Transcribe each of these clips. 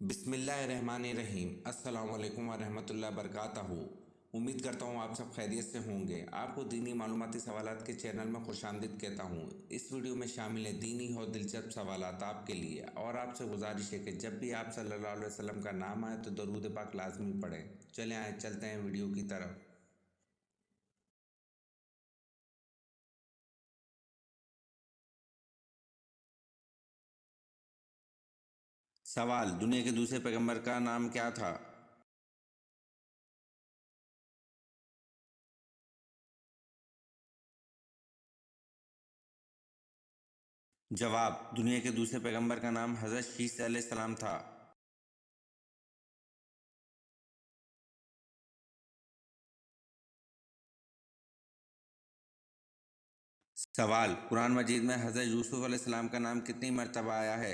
بسم اللہ الرحمن الرحیم۔ السلام علیکم ورحمۃ اللہ وبرکاتہ۔ امید کرتا ہوں آپ سب خیریت سے ہوں گے۔ آپ کو دینی معلوماتی سوالات کے چینل میں خوش آمدید کہتا ہوں۔ اس ویڈیو میں شامل ہیں دینی اور دلچسپ سوالات آپ کے لیے، اور آپ سے گزارش ہے کہ جب بھی آپ صلی اللہ علیہ وسلم کا نام آئے تو درود پاک لازمی پڑھیں۔ چلیں آئے چلتے ہیں ویڈیو کی طرف۔ سوال: دنیا کے دوسرے پیغمبر کا نام کیا تھا؟ جواب: دنیا کے دوسرے پیغمبر کا نام حضرت شیس علیہ السلام تھا۔ سوال: قرآن مجید میں حضرت یوسف علیہ السلام کا نام کتنی مرتبہ آیا ہے؟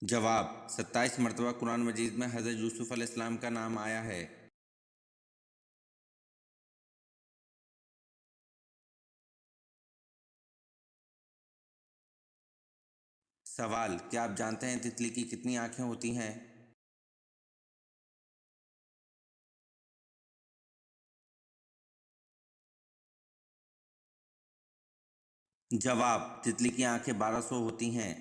جواب: 27 مرتبہ قرآن مجید میں حضرت یوسف علیہ السلام کا نام آیا ہے۔ سوال: کیا آپ جانتے ہیں تتلی کی کتنی آنکھیں ہوتی ہیں؟ جواب: تتلی کی آنکھیں 1200 ہوتی ہیں۔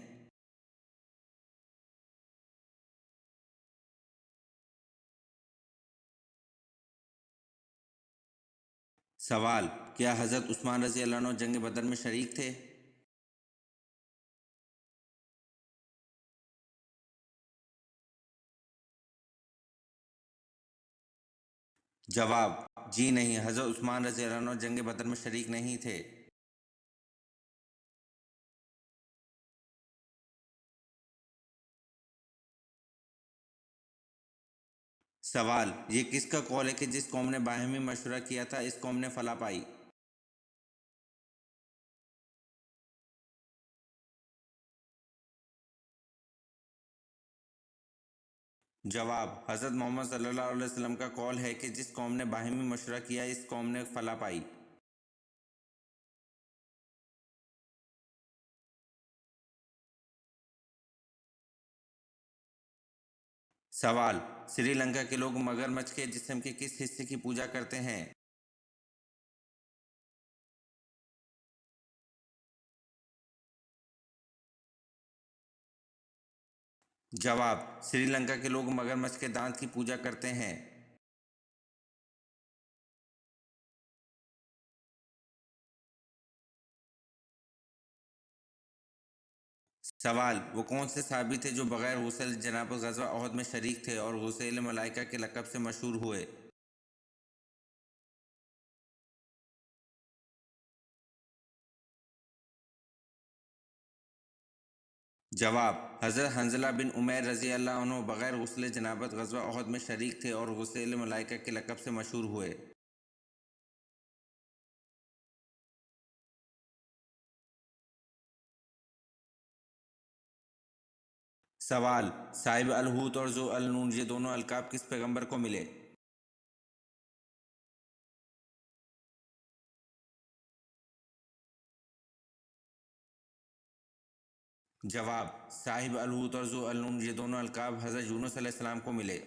سوال: کیا حضرت عثمان رضی اللہ عنہ جنگ بدر میں شریک تھے؟ جواب: جی نہیں، حضرت عثمان رضی اللہ عنہ جنگ بدر میں شریک نہیں تھے۔ سوال: یہ کس کا قول ہے کہ جس قوم نے باہمی مشورہ کیا تھا اس قوم نے فلاح پائی؟ جواب: حضرت محمد صلی اللہ علیہ وسلم کا قول ہے کہ جس قوم نے باہمی مشورہ کیا اس قوم نے فلاح پائی۔ سوال: سری لنکا کے لوگ مگر مچھ کے جسم کے کس حصے کی پوجا کرتے ہیں؟ جواب: سری لنکا کے لوگ مگر مچھ کے دانت کی پوجا کرتے ہیں۔ سوال: وہ کون سے صحابی تھے جو بغیر غسل جناب غزوہ احد میں شریک تھے اور غسیل ملائکہ کے لقب سے مشہور ہوئے؟ جواب: حضرت حنظلہ بن عمیر رضی اللہ عنہ بغیر غسل جنابت غزوہ احد میں شریک تھے اور غسیل ملائکہ کے لقب سے مشہور ہوئے۔ سوال: صاحب الحوت اور ذو النون یہ دونوں القاب کس پیغمبر کو ملے؟ جواب: صاحب الحوت اور ذو النون یہ دونوں القاب حضرت یونس علیہ السلام کو ملے۔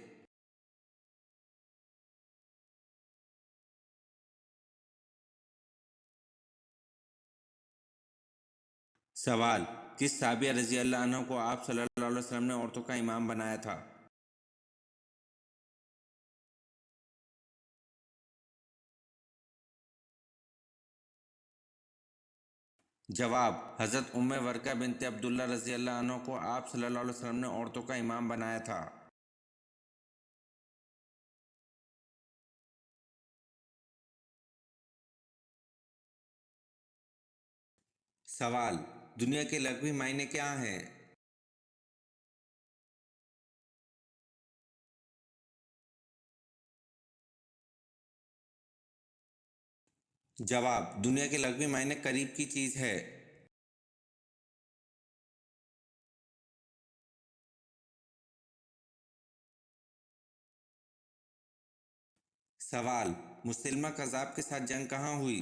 سوال: کس صحابیہ رضی اللہ عنہ کو آپ صلی اللہ علیہ وسلم نے عورتوں کا امام بنایا تھا؟ جواب: حضرت ام ورقہ بنت عبداللہ رضی اللہ عنہ کو آپ صلی اللہ علیہ وسلم نے عورتوں کا امام بنایا تھا۔ سوال: دنیا کے لغوی معنی کیا ہیں؟ جواب: دنیا کے لغوی معنی قریب کی چیز ہے۔ سوال: مسلمہ کذاب کے ساتھ جنگ کہاں ہوئی؟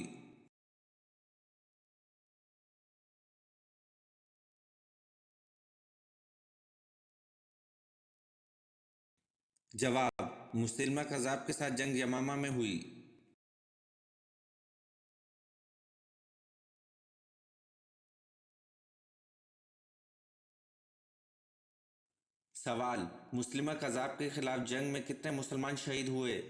जवाब, मुसलिमा कज़ाब के साथ जंग यमामा में हुई। सवाल, मुस्लिमा कज़ाब के खिलाफ जंग में कितने मुसलमान शहीद हुए?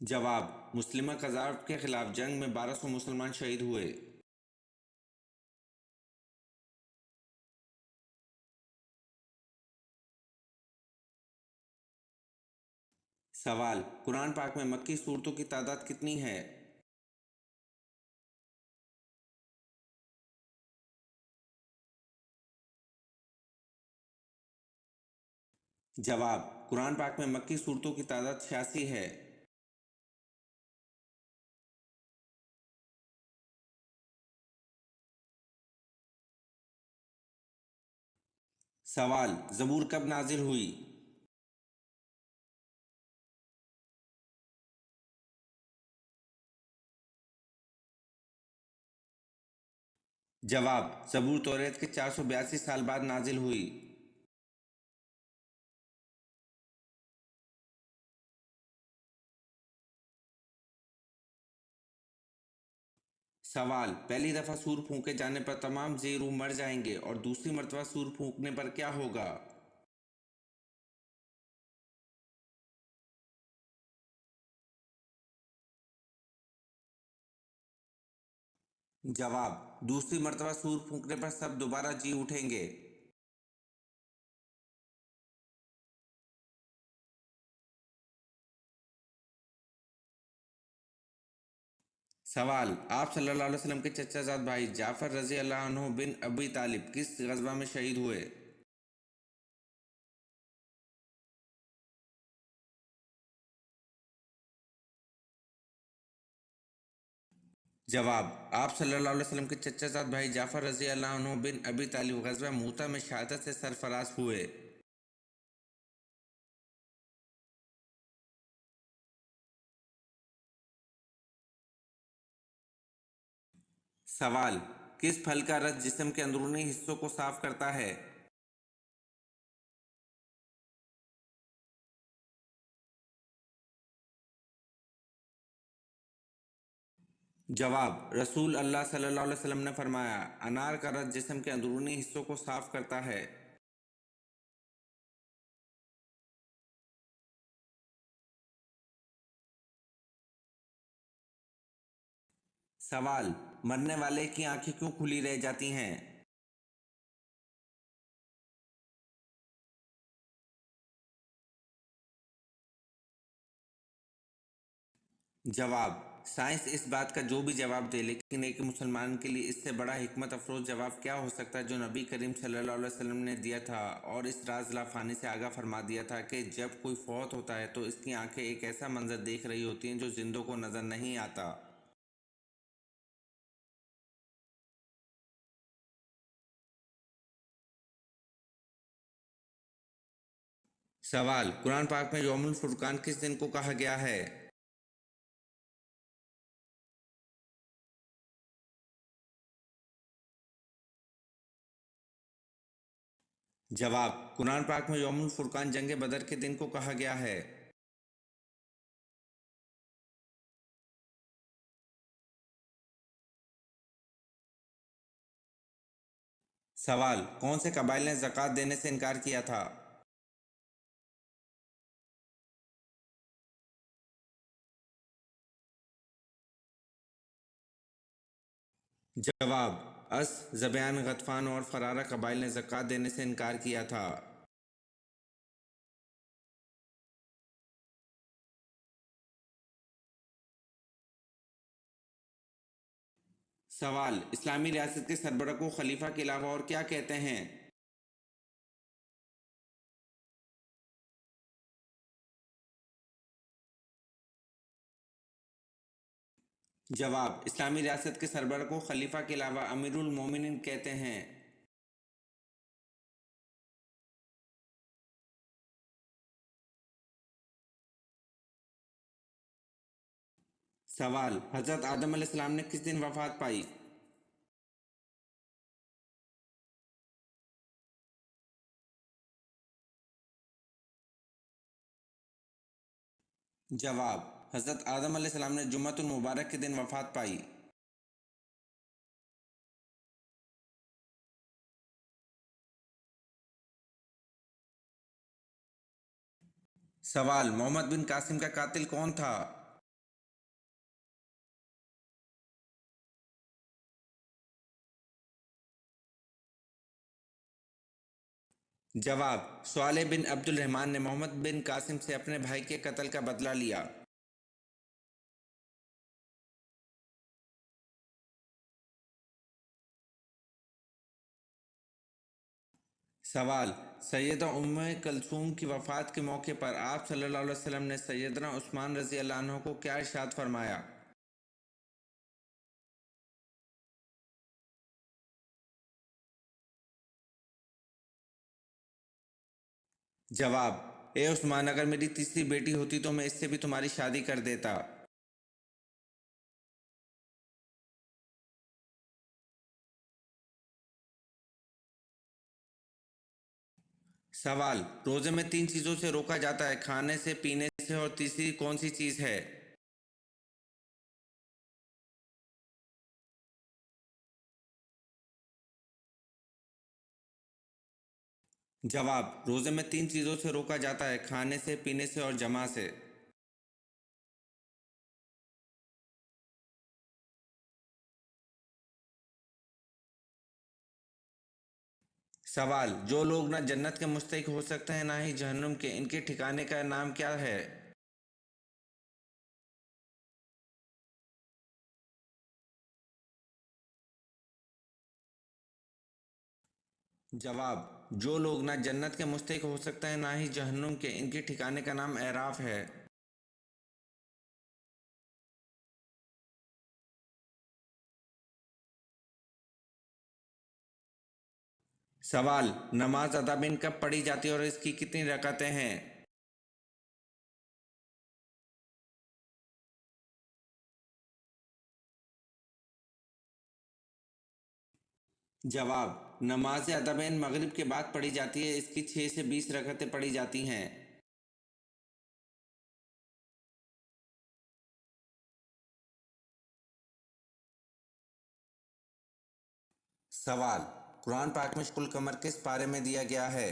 जवाब, मुस्लिमा कज़ाब के खिलाफ जंग में 1200 मुसलमान शहीद हुए। सवाल, कुरान पाक में मक्की सूरतों की तादाद कितनी है? जवाब, कुरान पाक में मक्की सूरतों की तादाद 86 है। सवाल, ज़बूर कब नाजिल हुई? जवाब, ज़बूर तौरेत के 482 साल बाद नाजिल हुई। सवाल, पहली दफ़ा सूर फूंके जाने पर तमाम जी रूह मर जाएंगे और दूसरी मर्तबा सूर फूंकने पर क्या होगा? जवाब, दूसरी मर्तबा सूर फूंकने पर सब दोबारा जी उठेंगे। सवाल, आप सल्लल्लाहु अलैहि वसल्लम के चचाजाद भाई जाफ़र रज़ी अल्लाह अन्हु बिन अबी तालिब किस गज़वा में शहीद हुए? जवाब, आप सल्लल्लाहु अलैहि वसल्लम के चचाजाद भाई जाफ़र रज़ी अल्लाह अन्हु बिन अबी तालिब गज़वा मूता में शहादत से सरफराज हुए। सवाल, किस फल का रस जिस्म के अंदरूनी हिस्सों को साफ करता है? जवाब, रसूल अल्लाह सल्लल्लाहु अलैहि वसल्लम ने फरमाया, अनार का रस जिस्म के अंदरूनी हिस्सों को साफ करता है। सवाल, मरने वाले की आंखें क्यों खुली रह जाती हैं? जवाब, साइंस इस बात का जो भी जवाब दे, लेकिन एक मुसलमान के लिए इससे बड़ा हिकमत अफरोज जवाब क्या हो सकता है जो नबी करीम सल्लल्लाहु अलैहि वसल्लम ने दिया था और इस राज लाफानी से आगाह फरमा दिया था कि जब कोई फौत होता है तो इसकी आंखें एक ऐसा मंजर देख रही होती हैं जो जिंदों को नजर नहीं आता। सवाल, कुरान पाक में यौमुल फुरकान किस दिन को कहा गया है? जवाब, कुरान पाक में यौमुल फुरकान जंग बदर के दिन को कहा गया है। सवाल, कौन से कबाइल ने ज़कात देने से इनकार किया था? जवाब, अस, ज़बयान, गतफ़ान और फ़रारा कबाइल ने ज़कात देने से इनकार किया था। सवाल, इस्लामी रियासत के सरबराह को खलीफा के अलावा और क्या कहते हैं? जवाब, इस्लामी रियासत के सरबराह को खलीफा के अलावा अमीरुल मोमिनीन कहते हैं। सवाल, हजरत आदम अलैहिस्सलाम ने किस दिन वफात पाई? जवाब, हजरत आदम अलैहिस्सलाम ने जुम्मतुल मुबारक के दिन वफात पाई। सवाल, मोहम्मद बिन कासिम का कातिल कौन था? जवाब, स्वाले बिन अब्दुल रहमान ने मोहम्मद बिन कासिम से अपने भाई के कत्ल का बदला लिया। सवाल, सैयदा उम्मे कलसूम की वफ़ात के मौके पर आप सल्लल्लाहु अलैहि वसल्लम ने सैयदना उस्मान रज़ी अल्लाह अन्हु को क्या इरशाद फरमाया? जवाब, ए उस्मान, अगर मेरी तीसरी बेटी होती तो मैं इससे भी तुम्हारी शादी कर देता। सवाल, रोज़े में तीन चीज़ों से रोका जाता है, खाने से, पीने से और तीसरी कौन सी चीज़ है? जवाब, रोज़े में तीन चीज़ों से रोका जाता है, खाने से, पीने से और जमा से। सवाल, जो लोग ना जन्नत के मुस्तहिक हो सकते हैं ना ही जहन्नुम के, इनके ठिकाने का नाम क्या है? जवाब, जो लोग ना जन्नत के मुस्तहिक हो सकते हैं ना ही जहन्नुम के, इनके ठिकाने का नाम एराफ है। सवाल, नमाज अदा बिन कब पढ़ी जाती है और इसकी कितनी रकातें हैं? जवाब, नमाज अदा बिन मगरिब के बाद पढ़ी जाती है, इसकी 6 से 20 रकातें पढ़ी जाती हैं। सवाल, कुरान पाक में कुल कमर किस पारे में दिया गया है?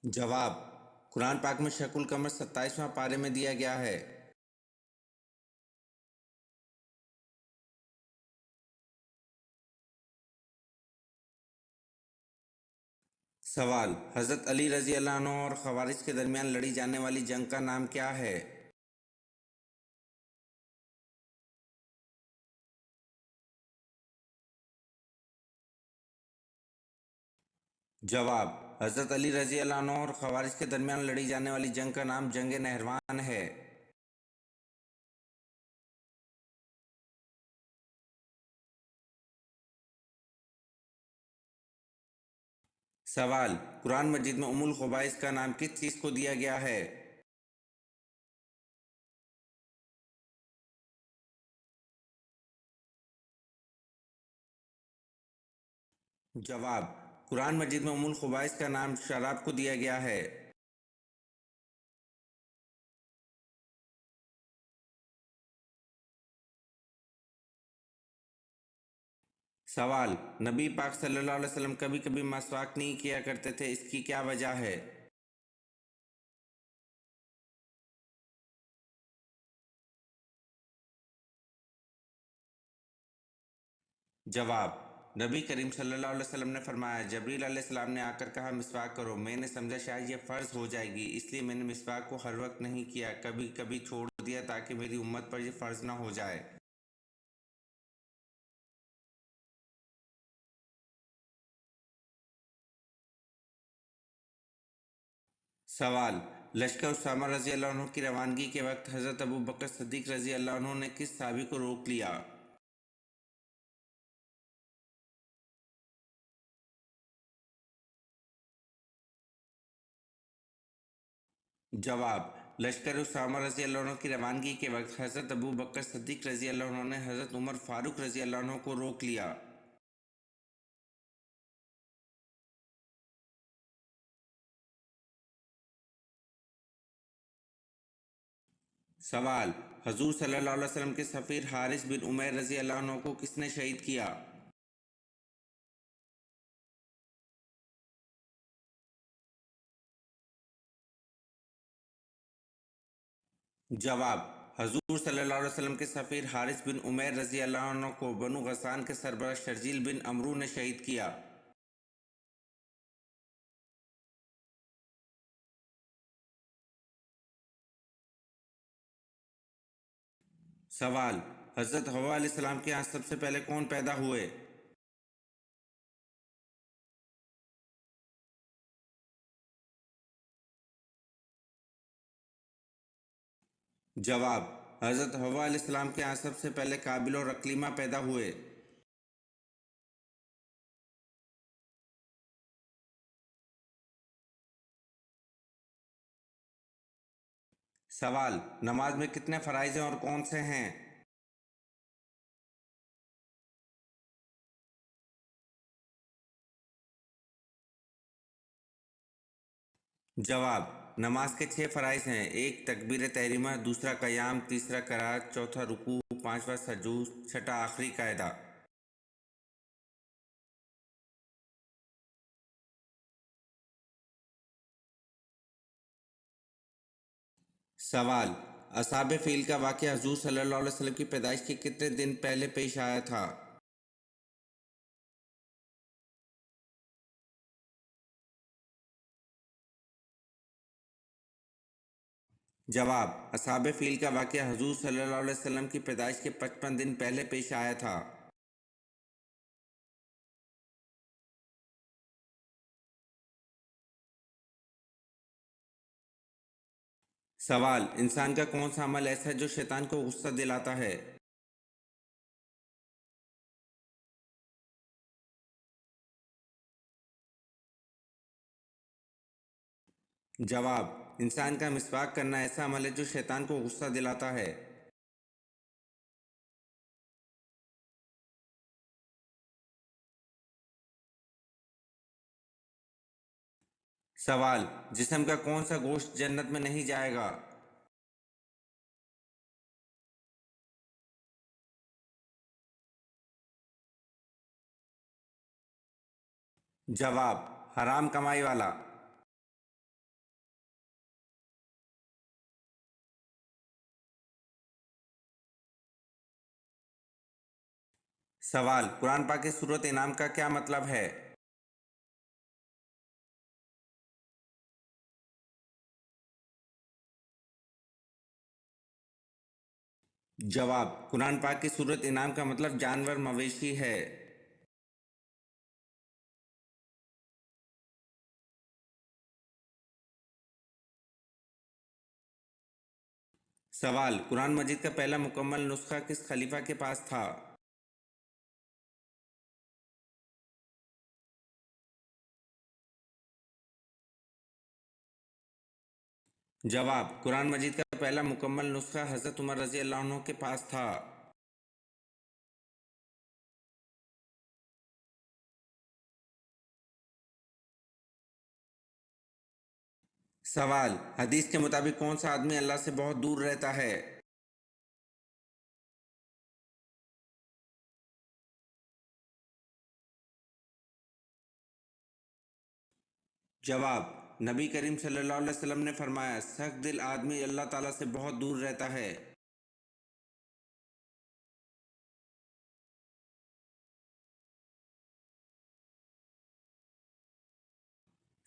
जवाब, कुरान पाक में शकुल कमर 27वां पारे में दिया गया है। सवाल, हज़रत अली रज़ी अल्लाह अन्हु और खवारिज के दरमियान लड़ी जाने वाली जंग का नाम क्या है? जवाब, हज़रत अली रज़ी अल्लाह अन्हु और खवारिज के दरमियान लड़ी जाने वाली जंग का नाम जंग नहरवान है। सवाल, कुरान मजीद में उम्मुल खुबाइस का नाम किस चीज़ को दिया गया है? जवाब, कुरान मजीद में उम्मुल खुबाइस का नाम शराब को दिया गया है। सवाल, नबी पाक सल्लल्लाहु अलैहि वसल्लम कभी कभी मसवाक नहीं किया करते थे, इसकी क्या वजह है? जवाब, नबी करीम सल्लल्लाहु अलैहि वसल्लम ने फरमाया, जबरील अलैहिस्सलाम ने आकर कहा मिसवाक करो, मैंने समझा शायद ये फ़र्ज़ हो जाएगी, इसलिए मैंने मिसवाक को हर वक्त नहीं किया, कभी कभी छोड़ दिया ताकि मेरी उम्मत पर यह फ़र्ज़ ना हो जाए। सवाल, लश्कर उसामा रज़ी अल्लाह अन्हु की रवानगी के वक्त हज़रत अबू बकर सिद्दीक़ रज़ी अल्लाह अन्हु ने किस सहाबी को रोक लिया? जवाब: लश्कर उसामा रज़ी अल्लाह अन्हु की रवानगी के वक्त हज़रत अबू बकर सिद्दीक़ रज़ी अल्लाह अन्हु ने हज़रत उमर फ़ारूक रज़ी अल्लाह अन्हु को रोक लिया। सवाल: हज़ूर सल्लल्लाहु अलैहि वसल्लम के सफ़ीर हारिस बिन उमैर रज़ी अल्लाह अन्हु को किसने शहीद किया? जवाब: हज़ूर सल्लल्लाहु अलैहि वसल्लम के सफ़ीर हारिस बिन उमैर रज़ी अल्लाह अन्हु को बनु गसान के सरबराह शर्जील बिन अमरू ने शहीद किया। सवाल: हज़रत हव्वा अलैहिस्सलाम के यहाँ सबसे पहले कौन पैदा हुए? जवाब: हज़रत हव्वा अलैहिस्सलाम के यहाँ सबसे पहले काबिल और अकलीमा पैदा हुए। सवाल: नमाज में कितने फ़राइज़ हैं और कौन से हैं? जवाब: नमाज के 6 फ़राइज़ हैं। एक तकबीर तहरीमा, दूसरा क़याम, तीसरा क़राअत, चौथा रुकू, पाँचवा सजूद, छठा आखिरी कायदा। सवाल: असहाब फ़ील का वाक़या हुज़ूर सल्लल्लाहु अलैहि वसल्लम की पैदाइश के कितने दिन पहले पेश आया था? जवाब: असहाब फ़ील का वाक़या हुज़ूर सल्लल्लाहु अलैहि वसल्लम की पैदाइश के 55 दिन पहले पेश आया था। सवाल: इंसान का कौन सा अमल ऐसा है जो शैतान को गुस्सा दिलाता है? जवाब: इंसान का मिसवाक करना ऐसा अमल है जो शैतान को गुस्सा दिलाता है। सवाल: जिस्म का कौन सा गोश्त जन्नत में नहीं जाएगा? जवाब: हराम कमाई वाला। सवाल: कुरान पाक की सूरत इनाम का क्या मतलब है? जवाब: कुरान पाक की सूरत इनाम का मतलब जानवर मवेशी है। सवाल: कुरान मजीद का पहला मुकम्मल नुस्खा किस खलीफा के पास था? जवाब: कुरान मजीद का पहला मुकम्मल नुस्खा हज़रत उमर रज़ी अल्लाह अन्हु के पास था। सवाल: हदीस के मुताबिक कौन सा आदमी अल्लाह से बहुत दूर रहता है? जवाब: नबी करीम सल्लल्लाहु अलैहि वसल्लम ने फरमाया, सख्त दिल आदमी अल्लाह ताला से बहुत दूर रहता है।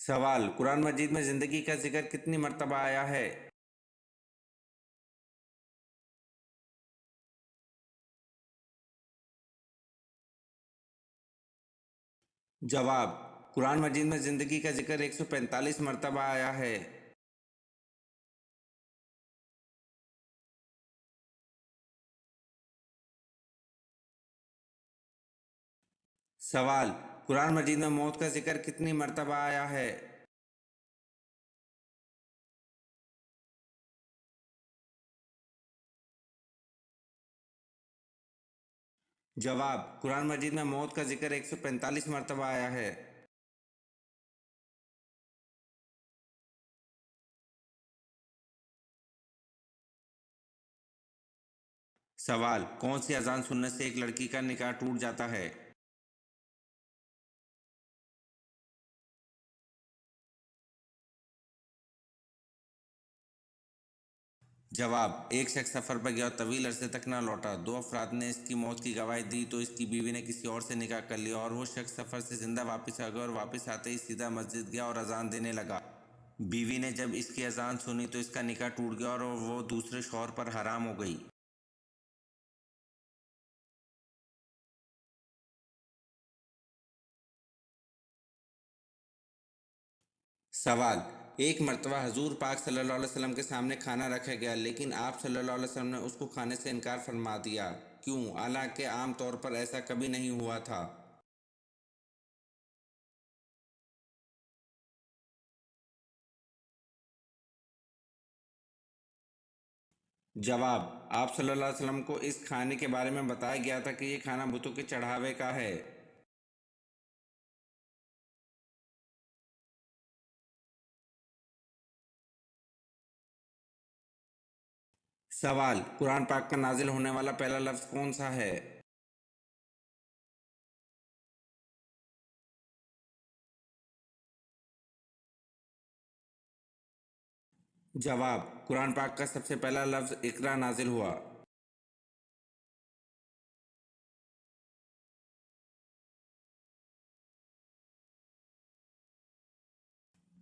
सवाल: कुरान मजीद में ज़िंदगी का जिक्र कितनी मरतबा आया है? जवाब: कुरान मजीद में ज़िंदगी का जिक्र 145 मरतबा आया है। सवाल: कुरान मजीद में मौत का जिक्र कितनी मरतबा आया है? जवाब: कुरान मजीद में मौत का जिक्र 145 मरतबा आया है। सवाल: कौन सी अजान सुनने से एक लड़की का निकाह टूट जाता है? जवाब: एक शख्स सफ़र पर गया और तवील अरसे तक न लौटा। दो अफराद ने इसकी मौत की गवाही दी तो इसकी बीवी ने किसी और से निकाह कर लिया और वो शख्स सफ़र से जिंदा वापस आ गया और वापस आते ही सीधा मस्जिद गया और अजान देने लगा। बीवी ने जब इसकी अजान सुनी तो इसका निकाह टूट गया और वो दूसरे शौहर पर हराम हो गई। सवाल: एक मर्तबा हजूर पाक सल्लल्लाहु अलैहि वसल्लम के सामने खाना रखा गया लेकिन आप सल्लल्लाहु अलैहि वसल्लम ने उसको खाने से इनकार फरमा दिया, क्यों? हालांकि आम तौर पर ऐसा कभी नहीं हुआ था। जवाब: आप सल्लल्लाहु अलैहि वसल्लम को इस खाने के बारे में बताया गया था कि ये खाना बुतों के चढ़ावे का है। सवाल: कुरान पाक का नाजिल होने वाला पहला लफ्ज़ कौन सा है? जवाब: कुरान पाक का सबसे पहला लफ्ज़ इक़रा नाजिल हुआ।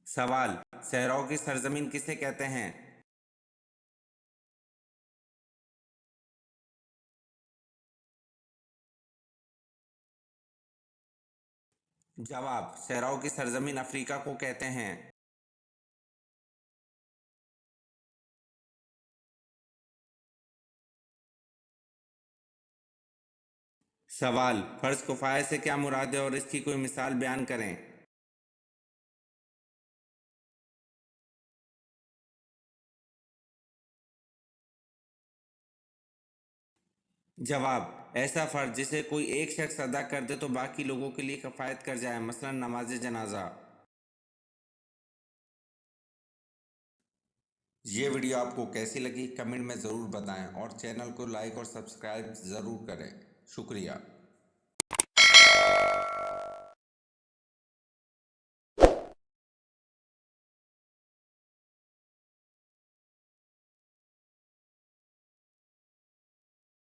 सवाल: सहराओं की सरजमीन किसे कहते हैं? जवाब: सहराओं की सरजमीन अफ्रीका को कहते हैं। सवाल: फर्ज किफ़ाया से क्या मुराद है और इसकी कोई मिसाल बयान करें। जवाब: ऐसा फ़र्ज जिसे कोई एक शख्स अदा कर दे तो बाकी लोगों के लिए कफ़ायत कर जाए, मसलन नमाज जनाजा। ये वीडियो आपको कैसी लगी कमेंट में ज़रूर बताएं और चैनल को लाइक और सब्सक्राइब ज़रूर करें। शुक्रिया।